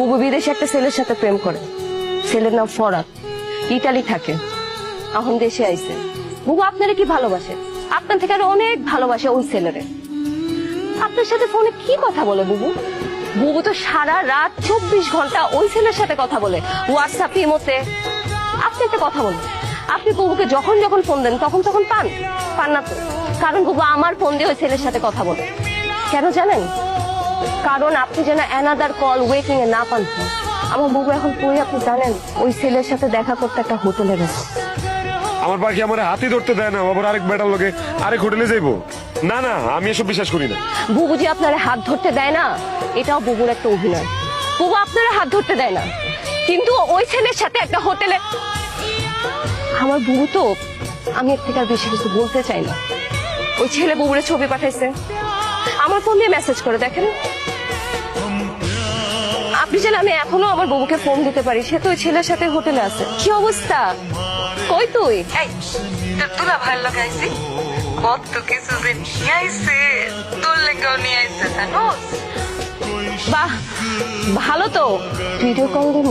বুবু বিদেশে একটা ছেলের সাথে প্রেম করে। ছেলের নাম ফরাদ, ইটালি থাকে, এখন দেশে আইছে। বুবু আপনারে কি ভালোবাসে, আপনার থেকে আরো অনেক ভালোবাসে ওই ছেলেরে। আপনার সাথে ফোনে কি কথা বলে বুবু? বুবু তো সারা রাত 24 ঘন্টা ওই ছেলের সাথে কথা বলে, হোয়াটসঅ্যাপ, ইমোতে। আপনি একটা কথা বলুন, আপনি বুবুকে যখন যখন ফোন দেন তখন তখন পান না তো? কারণ বুবু আমার ফোন দিয়ে ওই ছেলের সাথে কথা বলে। কেন জানেন? কারণ আপনি যেন অ্যানাদার কল ওয়েটিং এ না পান। আমার বুবু এখন কই আপনি জানেন? ওই ছেলের সাথে দেখা করতে একটা হোটেলে গেছে। আমার বাকি আমার হাতি ধরতে দেয় না, আবার আরেক বেটার লোকে আরেক হোটেলে যাইবো? না না, আমি এসব বিশ্বাস করি না। বুবু যে আপনার হাত ধরতে দেয় না, এটাও বুবুর একটা অভিনয়। বুবু আপনার হাত ধরতে দেয় না, কিন্তু ওই ছেলের সাথে একটা হোটেলে। আমার বুবু তো, আমি এর থেকে আর বেশি কিছু বলতে চাই না। ওই ছেলে বুবুরে ছবি পাঠাইছে, আমার ফোন দিয়ে মেসেজ করে দেখেন। আপনি যেন আমি এখনো আমার বুবুকে ফোন দিতে পারি, সে তো ওই ছেলের সাথে হোটেলে আছে। কি অবস্থা? কই তুই? তোরা ভালো লাগাইছি, কত কিছু যে নিয়ে আইছে, তোর লেগেও নিয়ে আইছে জানোস। বাহ, ভালো তো। ভিডিও কল দিন।